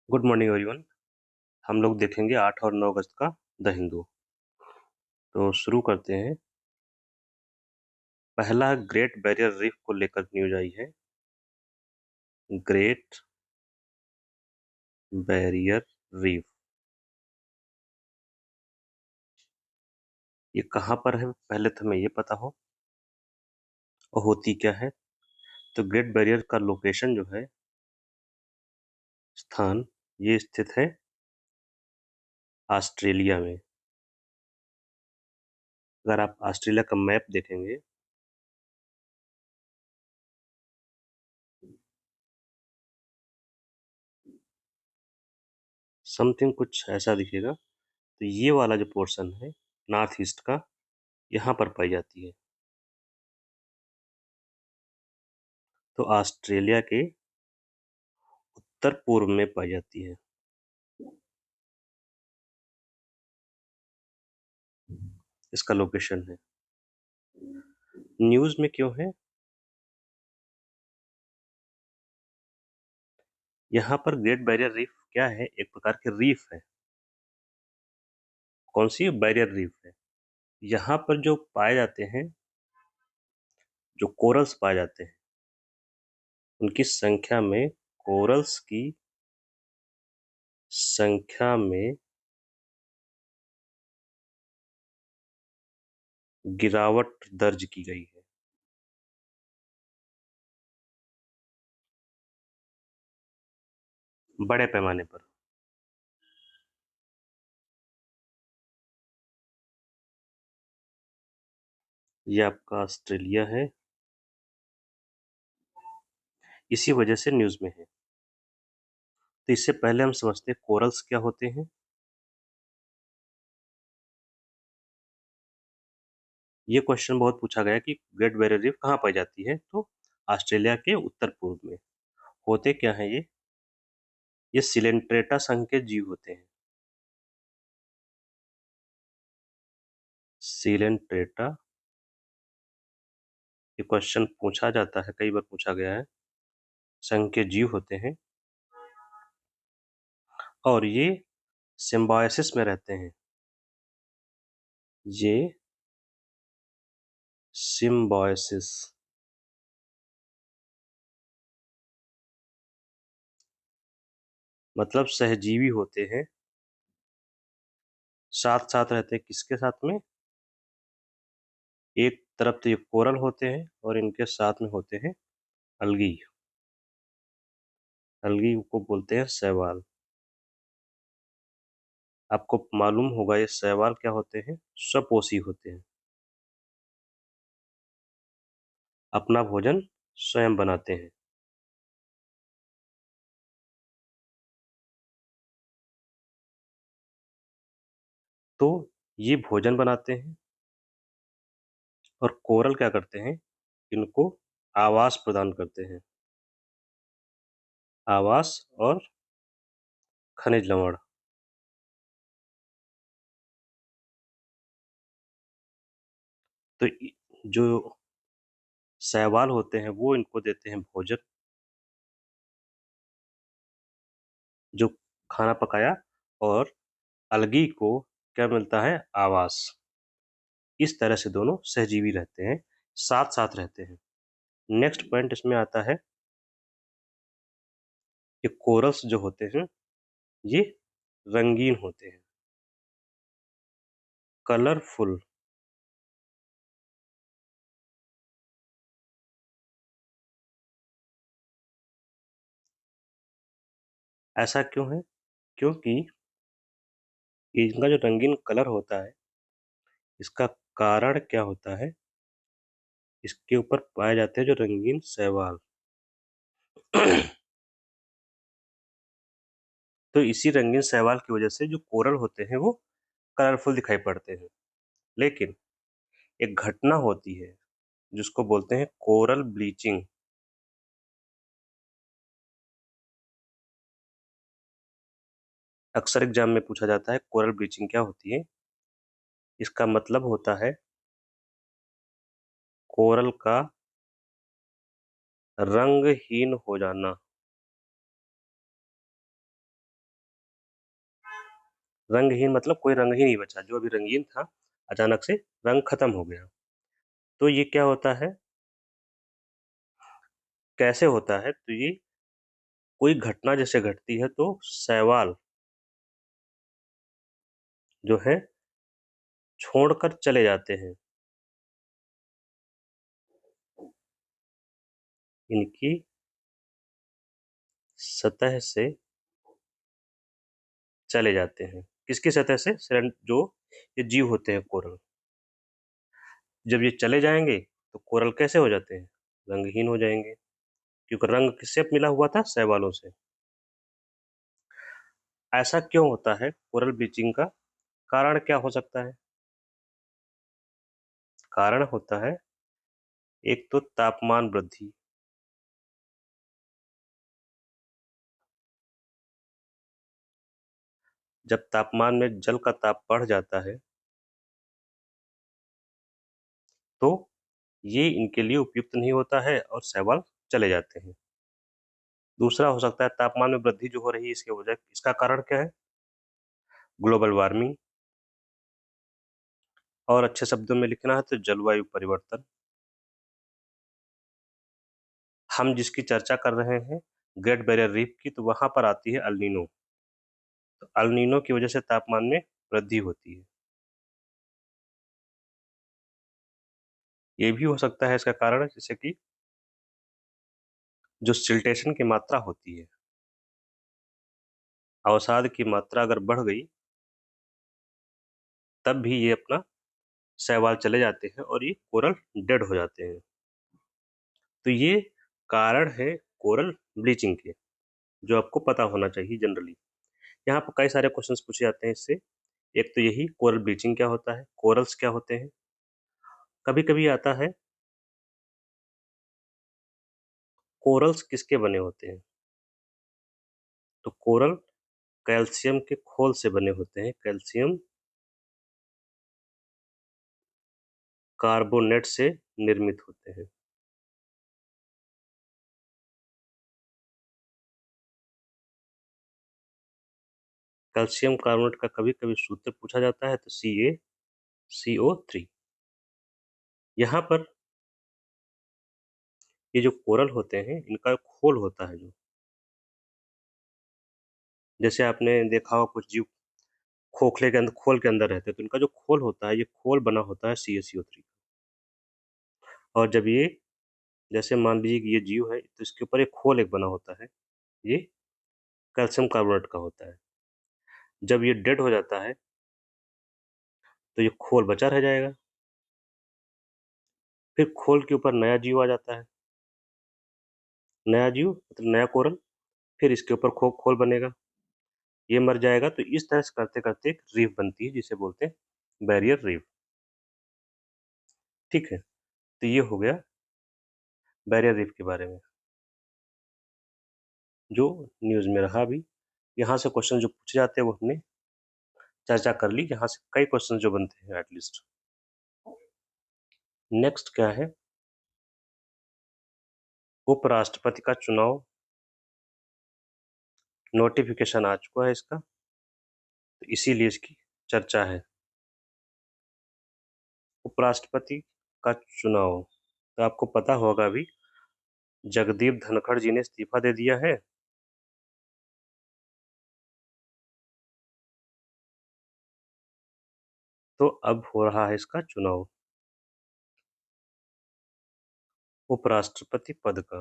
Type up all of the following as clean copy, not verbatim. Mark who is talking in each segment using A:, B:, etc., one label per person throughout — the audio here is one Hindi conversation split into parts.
A: Good morning everyone. हम लोग देखेंगे 8 और 9 अगस्त का द हिंदू। तो शुरू करते हैं। पहला ग्रेट बैरियर रीफ को लेकर न्यूज आई है। ग्रेट बैरियर रीफ ये कहाँ पर है, पहले तो हमें ये पता हो और होती क्या है। तो ग्रेट बैरियर का लोकेशन जो है, स्थान, ये स्थित है ऑस्ट्रेलिया में। अगर आप ऑस्ट्रेलिया का मैप देखेंगे समथिंग कुछ ऐसा दिखेगा। तो ये वाला जो पोर्शन है नॉर्थ ईस्ट का, यहाँ पर पाई जाती है। तो ऑस्ट्रेलिया के उत्तर पूर्व में पाई जाती है। इसका लोकेशन है। न्यूज में क्यों है? यहाँ पर ग्रेट बैरियर रीफ क्या है? एक प्रकार के रीफ है। कौन सी बैरियर रीफ है? यहाँ पर जो पाए जाते हैं, जो कोरल्स पाए जाते हैं, उनकी संख्या में, कोरल्स की संख्या में गिरावट दर्ज की गई है। बड़े पैमाने पर। ये आपका ऑस्ट्रेलिया है। इसी वजह से न्यूज में है। तो इससे पहले हम समझते हैं कोरल्स क्या होते हैं। ये क्वेश्चन बहुत पूछा गया कि ग्रेट बैरियर रीफ कहाँ पाई जाती है, तो ऑस्ट्रेलिया के उत्तर पूर्व में। होते क्या है ये सिलेंट्रेटा संघ के जीव होते हैं। सिलेंट्रेटा, ये क्वेश्चन पूछा जाता है, कई बार पूछा गया है। संघ के जीव होते हैं और ये सिम्बायोसिस में रहते हैं। ये सिम्बायोसिस, मतलब सहजीवी होते हैं। साथ साथ रहते हैं किसके साथ में? एक तरफ तो ये कोरल होते हैं और इनके साथ में होते हैं अलगी। अलगी को बोलते हैं शैवाल। आपको मालूम होगा ये शैवाल क्या होते हैं? स्वपोषी होते हैं। अपना भोजन स्वयं बनाते हैं। तो ये भोजन बनाते हैं और कोरल क्या करते हैं? इनको आवास प्रदान करते हैं। आवास और खनिज लवण। तो जो शैवाल होते हैं वो इनको देते हैं भोजन, जो खाना पकाया, और अलगी को क्या मिलता है? आवास। इस तरह से दोनों सहजीवी रहते हैं, साथ साथ रहते हैं। नेक्स्ट पॉइंट इसमें आता है कि कोरल्स जो होते हैं ये रंगीन होते हैं, कलरफुल। ऐसा क्यों है? क्योंकि इनका जो रंगीन कलर होता है, इसका कारण क्या होता है? इसके ऊपर पाए जाते हैं जो रंगीन शैवाल। तो इसी रंगीन शैवाल की वजह से जो कोरल होते हैं वो कलरफुल दिखाई पड़ते हैं। लेकिन एक घटना होती है जिसको बोलते हैं कोरल ब्लीचिंग। अक्सर एग्जाम में पूछा जाता है कोरल ब्लीचिंग क्या होती है। इसका मतलब होता है कोरल का रंगहीन हो जाना। रंगहीन मतलब कोई रंग ही नहीं बचा, जो अभी रंगीन था अचानक से रंग खत्म हो गया। तो ये क्या होता है, कैसे होता है? तो ये कोई घटना जैसे घटती है तो शैवाल जो है छोड़कर चले जाते हैं। इनकी सतह से चले जाते हैं। किसकी सतह से? जो ये जीव होते हैं कोरल। जब ये चले जाएंगे तो कोरल कैसे हो जाते हैं? रंगहीन हो जाएंगे, क्योंकि रंग किससे मिला हुआ था? शैवालों से। ऐसा क्यों होता है कोरल ब्लीचिंग का? कारण क्या हो सकता है? कारण होता है एक तो तापमान वृद्धि। जब तापमान में जल का ताप बढ़ जाता है तो ये इनके लिए उपयुक्त नहीं होता है और शैवाल चले जाते हैं। दूसरा हो सकता है तापमान में वृद्धि जो हो रही है इसकी वजह, इसका कारण क्या है? ग्लोबल वार्मिंग, और अच्छे शब्दों में लिखना है तो जलवायु परिवर्तन। हम जिसकी चर्चा कर रहे हैं ग्रेट बैरियर रीफ की, तो वहां पर आती है अल नीनो। तो अल नीनो की वजह से तापमान में वृद्धि होती है। ये भी हो सकता है इसका कारण, जैसे कि जो सिल्टेशन की मात्रा होती है, अवसाद की मात्रा अगर बढ़ गई तब भी ये अपना शैवाल चले जाते हैं और ये कोरल डेड हो जाते हैं। तो ये कारण है कोरल ब्लीचिंग के, जो आपको पता होना चाहिए जनरली। यहाँ पर कई सारे क्वेश्चंस पूछे जाते हैं इससे। एक तो यही कोरल ब्लीचिंग क्या होता है, कोरल्स क्या होते हैं। कभी कभी आता है कोरल्स किसके बने होते हैं, तो कोरल कैल्शियम के खोल से बने होते हैं। कैल्शियम कार्बोनेट से निर्मित होते हैं। कैल्शियम कार्बोनेट का कभी कभी सूत्र पूछा जाता है तो CaCO3। यहाँ पर ये जो कोरल होते हैं इनका खोल होता है, जो जैसे आपने देखा हो कुछ जीव खोखले के अंदर, खोल के अंदर रहते हैं, तो इनका जो खोल होता है ये खोल बना होता है CaCO3। और जब ये, जैसे मान लीजिए कि ये जीव है तो इसके ऊपर एक खोल एक बना होता है, ये कैल्शियम कार्बोनेट का होता है। जब ये डेड हो जाता है तो ये खोल बचा रह जाएगा, फिर खोल के ऊपर नया जीव आ जाता है। नया जीव मतलब नया कोरल, फिर इसके ऊपर खोल बनेगा, ये मर जाएगा। तो इस तरह से करते करते एक रीफ बनती है जिसे बोलते हैं बैरियर रीफ। ठीक है, तो ये हो गया बैरियर रीफ के बारे में, जो न्यूज़ में रहा अभी। यहाँ से क्वेश्चन जो पूछे जाते हैं वो हमने चर्चा कर ली, यहाँ से कई क्वेश्चन जो बनते हैं एटलीस्ट। नेक्स्ट क्या है, उपराष्ट्रपति का चुनाव नोटिफिकेशन आ चुका है इसका, तो इसीलिए इसकी चर्चा है। उपराष्ट्रपति का चुनाव, तो आपको पता होगा अभी जगदीप धनखड़ जी ने इस्तीफा दे दिया है, तो अब हो रहा है इसका चुनाव उपराष्ट्रपति पद का।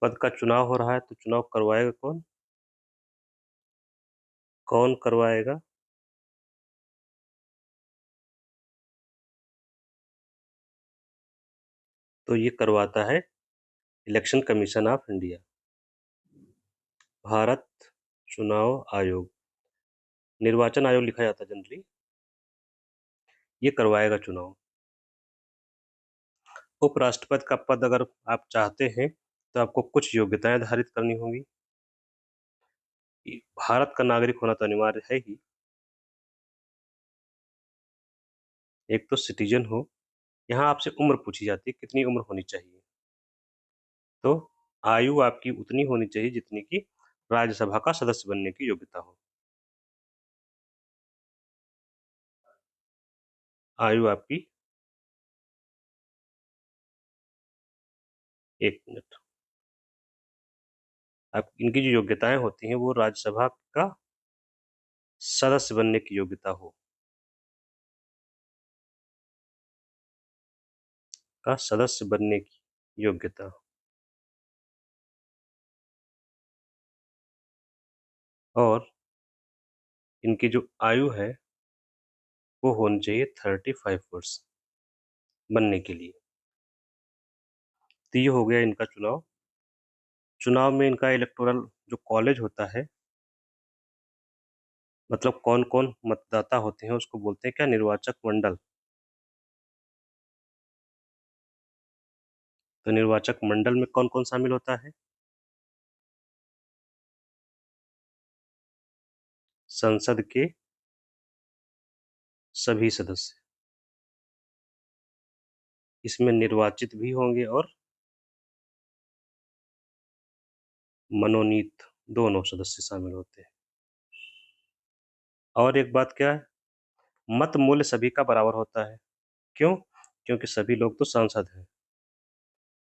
A: पद का चुनाव हो रहा है तो चुनाव करवाएगा कौन? कौन करवाएगा? तो ये करवाता है election commission of India, Bharat चुनाव आयोग। निर्वाचन आयोग लिखा जाता है जनरली, ये करवाएगा चुनाव। उपराष्ट्रपति का पद अगर आप चाहते हैं तो आपको कुछ योग्यताएं धारित करनी होंगी। भारत का नागरिक होना तो अनिवार्य है ही, एक तो सिटीजन हो। यहाँ आपसे उम्र पूछी जाती है, कितनी उम्र होनी चाहिए, तो आयु आपकी उतनी होनी चाहिए जितनी कि राज्यसभा का सदस्य बनने की योग्यता हो। आयु आपकी 1 मिनट। अब इनकी जो योग्यताएँ होती हैं वो राज्यसभा का सदस्य बनने की योग्यता हो। का सदस्य बनने की योग्यता। और इनकी जो आयु है वो होनी चाहिए 35 वर्ष बनने के लिए। तो ये हो गया इनका चुनाव। चुनाव में इनका इलेक्टोरल जो कॉलेज होता है, मतलब कौन-कौन मतदाता होते हैं उसको बोलते हैं क्या? निर्वाचक मंडल। तो निर्वाचक मंडल में कौन-कौन शामिल होता है? संसद के सभी सदस्य। इसमें निर्वाचित भी होंगे और मनोनीत दोनों सदस्य शामिल होते हैं। और एक बात क्या है? मत मूल्य सभी का बराबर होता है। क्यों? क्योंकि सभी लोग तो सांसद हैं।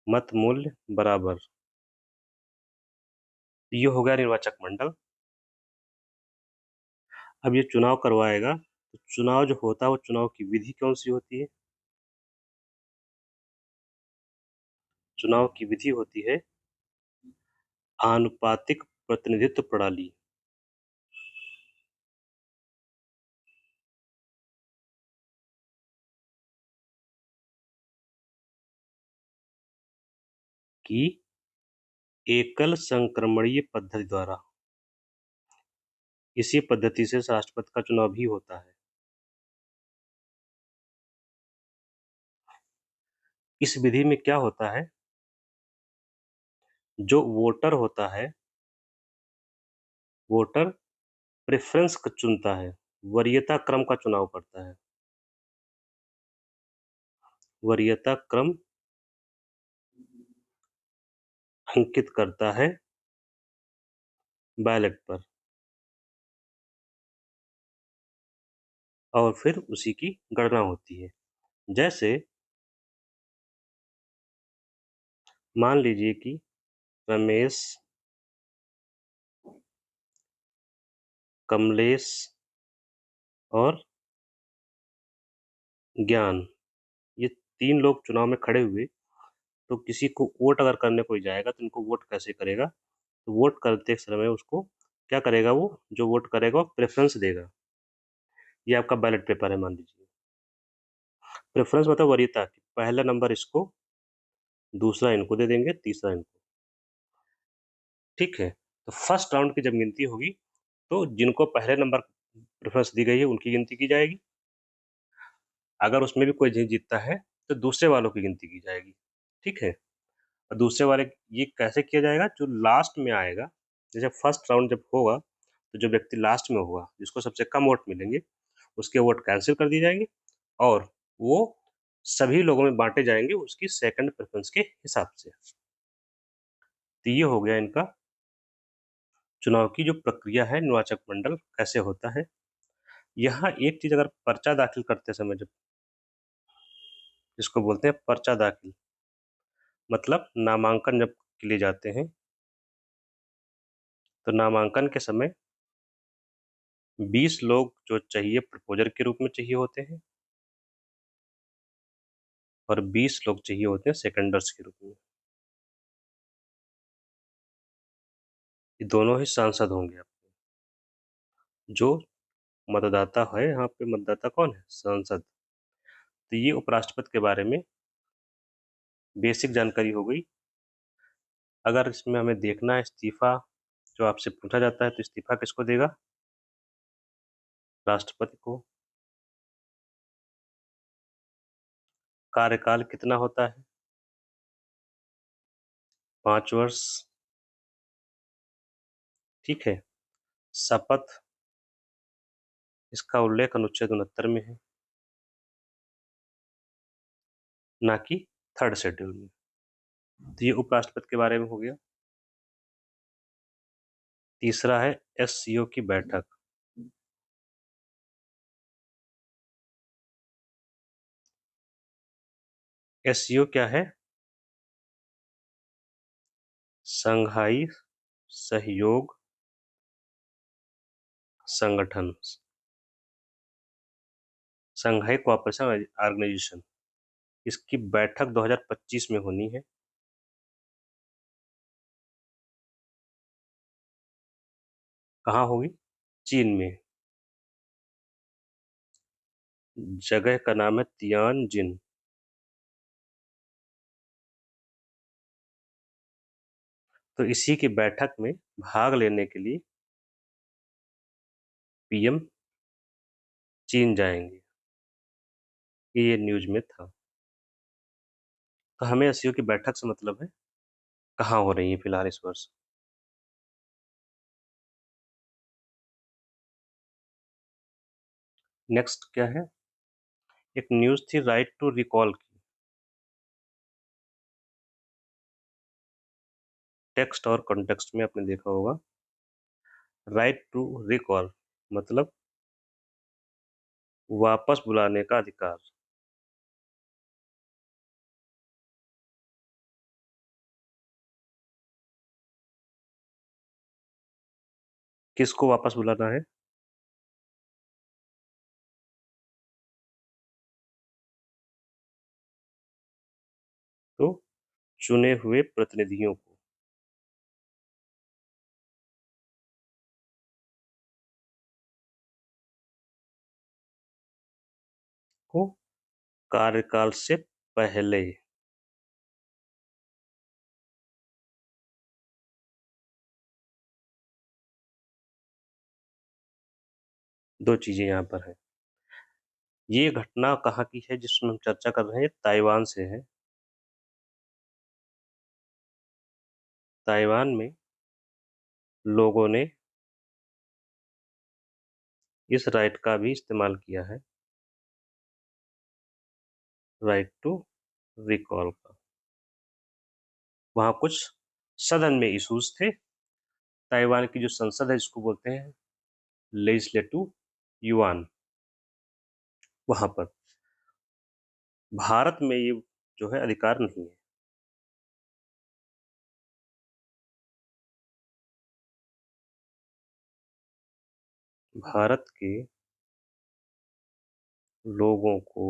A: मत मूल्य बराबर। ये हो गया निर्वाचक मंडल। अब ये चुनाव करवाएगा, तो चुनाव जो होता है वो चुनाव की विधि कौन-सी होती है? चुनाव की विधि होती है आनुपातिक प्रतिनिधित्व प्रणाली। की एकल संक्रमणीय पद्धति द्वारा। इसी पद्धति से राष्ट्रपति का चुनाव भी होता है। इस विधि में क्या होता है? जो वोटर होता है, वोटर प्रेफ़रेंस क चुनता है, वरीयता क्रम का चुनाव करता है। वरीयता क्रम अंकित करता है बैलेट पर और फिर उसी की गणना होती है। जैसे मान लीजिए कि रमेश, कमलेश और ज्ञान, ये 3 लोग चुनाव में खड़े हुए, तो किसी को वोट अगर करने कोई जाएगा तो इनको वोट कैसे करेगा? तो वोट करते समय उसको क्या करेगा वो? जो वोट करेगा वो प्रेफ़रेंस देगा। ये आपका बैलेट पेपर है मान लीजिए। प्रेफ़रेंस मतलब वरीयता, पहला नंबर इसको, दूसरा इनको दे देंगे, तीसरा इनको। ठीक है? तो फर्स्ट राउंड की जब गिनती होगी, तो जिनको पहले नंबर प्रेफ़रेंस दी गई है, उनकी गिनती की जाएगी। अगर उसमें भी कोई नहीं जीतता है, तो दूसरे वालों की गिनती की जाएगी। ठीक है? और दूसरे वाले ये कैसे किया जाएगा? जो लास्ट में आएगा, जैसे फर्स्ट राउंड जब होगा, तो जो व्यक्ति लास्ट में होगा, जिसको सबसे कम वोट मिलेंगे, उसके वोट कैंसल कर दिए जाएँगे और वो सभी लोगों में बाँटे जाएँगे उसकी सेकंड प्रेफ़रेंस के हिसाब से। तो ये हो गया इनका चुनाव की जो प्रक्रिया है, निर्वाचक मंडल कैसे होता है। यहाँ एक चीज़ अगर पर्चा दाखिल करते समय जब जिसको बोलते हैं पर्चा दाखिल, मतलब नामांकन जब के लिए जाते हैं, तो नामांकन के समय 20 लोग जो चाहिए प्रपोज़र के रूप में चाहिए होते हैं और 20 लोग चाहिए होते हैं सेकेंडर्स के रूप में। ये दोनों ही सांसद होंगे आपके। जो मतदाता है, यहाँ पे मतदाता कौन है? सांसद। तो ये उपराष्ट्रपति के बारे में बेसिक जानकारी हो गई। अगर इसमें हमें देखना है इस्तीफ़ा जो आपसे पूछा जाता है, तो इस्तीफ़ा किसको देगा? राष्ट्रपति को। कार्यकाल कितना होता है? 5 वर्ष। ठीक है? शपथ इसका उल्लेख अनुच्छेद 69 में है, ना कि 3rd शेड्यूल में। तो ये उपराष्ट्रपति के बारे में हो गया। तीसरा है एससीओ की बैठक। एससीओ क्या है? शंघाई सहयोग संगठन, शंघाई कोऑपरेशन ऑर्गेनाइजेशन। इसकी बैठक 2025 में होनी है। कहाँ होगी? चीन में। जगह का नाम है तियानजिन। तो इसी की बैठक में भाग लेने के लिए पीएम चीन जाएंगे, ये न्यूज में था। तो हमें एससीओ की बैठक से मतलब है कहाँ हो रही है फिलहाल इस वर्ष। नेक्स्ट क्या है? एक न्यूज थी राइट टू रिकॉल की। टेक्स्ट और कॉन्टेक्स्ट में आपने देखा होगा। राइट टू रिकॉल मतलब वापस बुलाने का अधिकार। किसको वापस बुलाना है? तो चुने हुए प्रतिनिधियों को। को कार्यकाल से पहले। दो चीजें यहाँ पर है। ये घटना कहाँ की है जिसमें हम चर्चा कर रहे हैं? ताइवान से है। ताइवान में लोगों ने इस राइट का भी इस्तेमाल किया है, राइट टू रिकॉल का। वहाँ कुछ सदन में इश्यूज थे। ताइवान की जो संसद है जिसको बोलते हैं लेजिस्लेटिव युआन, वहां पर भारत में ये जो है अधिकार नहीं है। भारत के लोगों को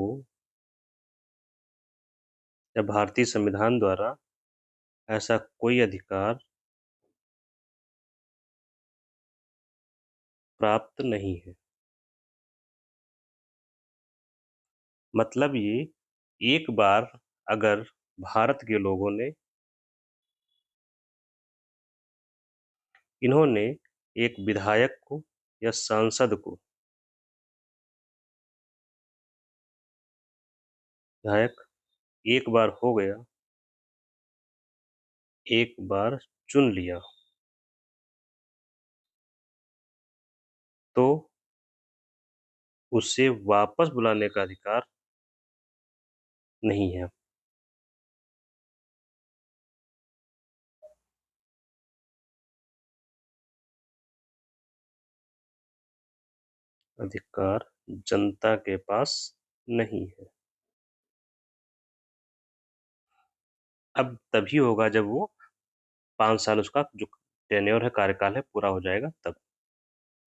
A: या भारतीय संविधान द्वारा ऐसा कोई अधिकार प्राप्त नहीं है। मतलब ये एक बार अगर भारत के लोगों ने इन्होंने एक विधायक को या सांसद को, विधायक एक बार हो गया, एक बार चुन लिया, तो उसे वापस बुलाने का अधिकार नहीं है। अधिकार जनता के पास नहीं है। अब तभी होगा जब वो 5 साल उसका जो टेन्योर है, कार्यकाल है, पूरा हो जाएगा तब।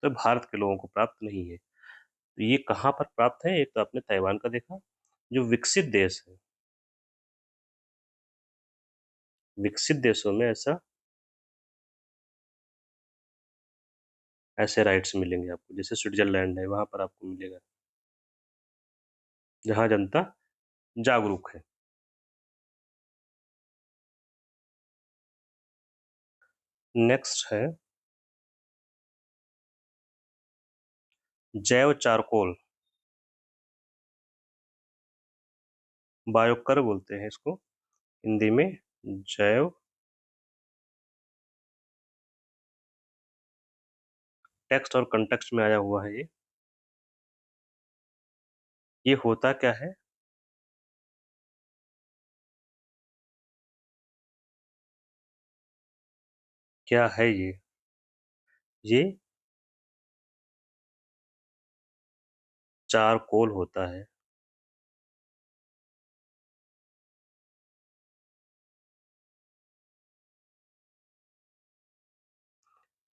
A: तो भारत के लोगों को प्राप्त नहीं है। तो ये कहाँ पर प्राप्त है? एक तो आपने ताइवान का देखा, जो विकसित देश है। विकसित देशों में ऐसे राइट्स मिलेंगे आपको, जैसे स्विट्जरलैंड है, वहां पर आपको मिलेगा, जहां जनता जागरूक है। नेक्स्ट है जैव चारकोल, बायोकर बोलते हैं इसको हिंदी में। जैव, टेक्स्ट और कंटेक्स्ट में आया हुआ है ये होता क्या है? क्या है ये? ये चारकोल होता है।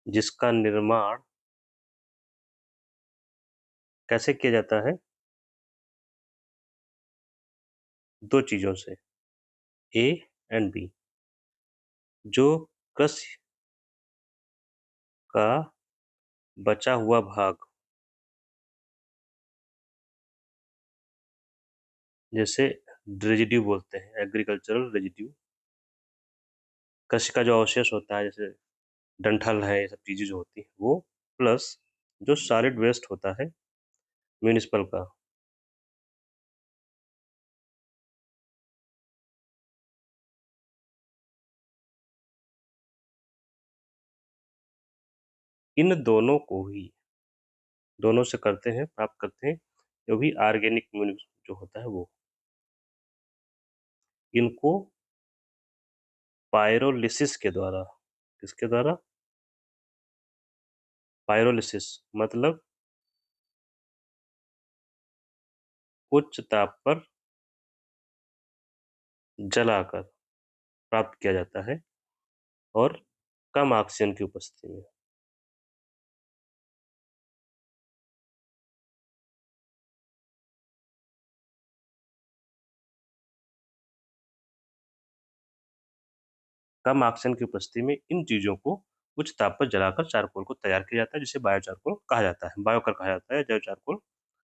A: जिसका निर्माण कैसे किया जाता है? 2 चीज़ों से, ए एंड बी। जो कृषि का बचा हुआ भाग, जैसे रेजिड्यू बोलते हैं, एग्रीकल्चरल रेजिड्यू। कृषि का जो अवशेष होता है, जैसे डंठल है, ये सब चीज़ें जो होती हैं, वो प्लस जो सॉलिड वेस्ट होता है म्युनिसिपल का, इन दोनों को ही दोनों से करते हैं, प्राप्त करते हैं, जो भी ऑर्गेनिक जो होता है वो। इनको पायरोलिसिस के द्वारा, किसके द्वारा? पायरोलिसिस मतलब उच्च ताप पर जलाकर प्राप्त किया जाता है, और कम ऑक्सीजन की उपस्थिति में। कम ऑक्सीजन की उपस्थिति में इन चीज़ों को उच्च ताप पर जलाकर चारकोल को तैयार किया जाता है, जिसे बायो चारकोल कहा जाता है, बायोकर कहा जाता है, जैव चारकोल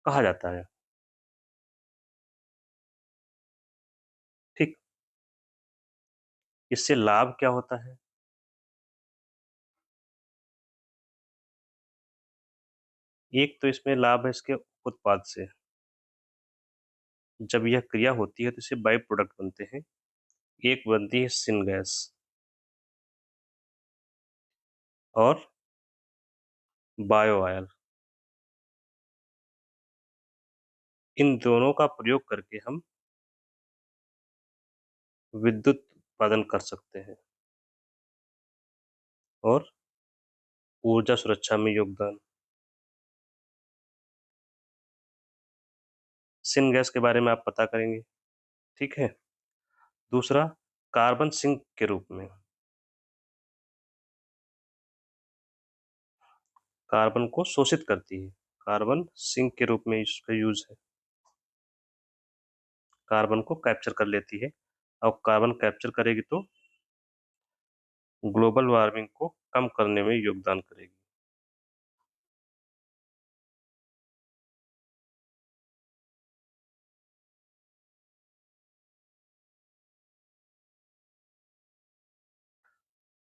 A: कहा जाता है। ठीक। इससे लाभ क्या होता है? एक तो इसमें लाभ है इसके उत्पाद से। जब यह क्रिया होती है तो इससे बाई प्रोडक्ट बनते हैं। एक बनती है सिनगैस, और बायो ऑयल। इन दोनों का प्रयोग करके हम विद्युत उत्पादन कर सकते हैं, और ऊर्जा सुरक्षा में योगदान। सिनगैस के बारे में आप पता करेंगे, ठीक है। दूसरा, कार्बन सिंक के रूप में, कार्बन को शोषित करती है, कार्बन सिंक के रूप में इसका यूज है। कार्बन को कैप्चर कर लेती है, और कार्बन कैप्चर करेगी तो ग्लोबल वार्मिंग को कम करने में योगदान करेगी।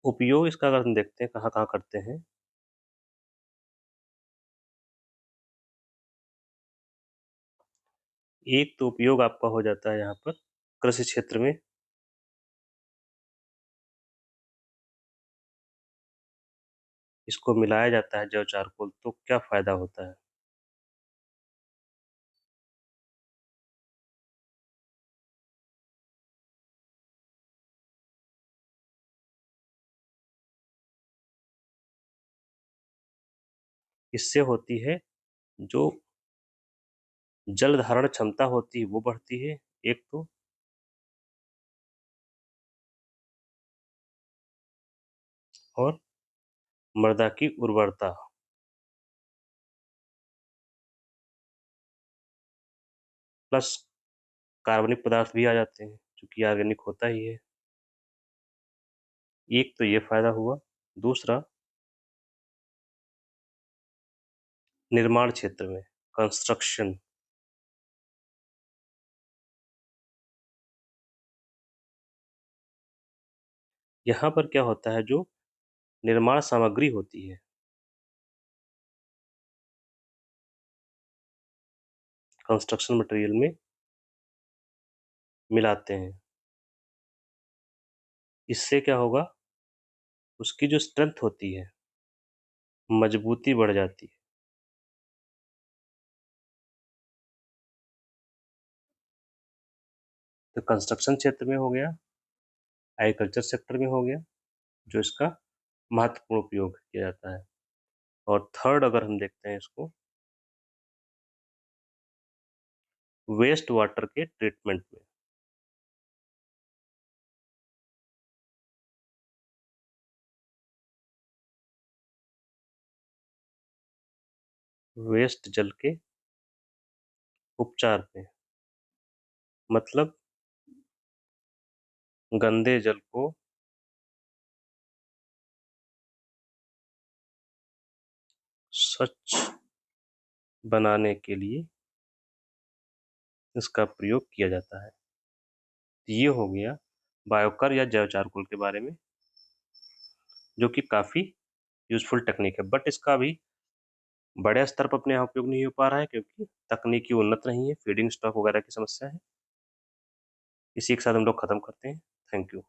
A: उपयोग इसका अगर हम देखते हैं कहाँ-कहाँ करते हैं, एक तो उपयोग आपका हो जाता है यहाँ पर कृषि क्षेत्र में। इसको मिलाया जाता है जैव चारकोल, तो क्या फ़ायदा होता है? इससे होती है जो जल धारण क्षमता होती है वो बढ़ती है, एक तो, और मृदा की उर्वरता, प्लस कार्बनिक पदार्थ भी आ जाते हैं, चूँकि ऑर्गेनिक होता ही है। एक तो ये फ़ायदा हुआ। दूसरा, निर्माण क्षेत्र में, कंस्ट्रक्शन, यहाँ पर क्या होता है, जो निर्माण सामग्री होती है, कंस्ट्रक्शन मटेरियल में मिलाते हैं। इससे क्या होगा, उसकी जो स्ट्रेंथ होती है, मजबूती बढ़ जाती है। तो कंस्ट्रक्शन क्षेत्र में हो गया, एग्रीकल्चर सेक्टर में हो गया, जो इसका महत्वपूर्ण उपयोग किया जाता है। और थर्ड अगर हम देखते हैं इसको, वेस्ट वाटर के ट्रीटमेंट में। वेस्ट जल के उपचार में, मतलब गंदे जल को स्वच्छ बनाने के लिए इसका प्रयोग किया जाता है। ये हो गया बायोकर या जैव चारकोल के बारे में, जो कि काफ़ी यूज़फुल टेक्निक है, बट इसका अभी बड़े स्तर पर अपने यहाँ उपयोग नहीं हो पा रहा है क्योंकि तकनीकी उन्नत नहीं है, फीडिंग स्टॉक वगैरह की समस्या है। इसी के साथ हम लोग खत्म करते हैं। Thank you.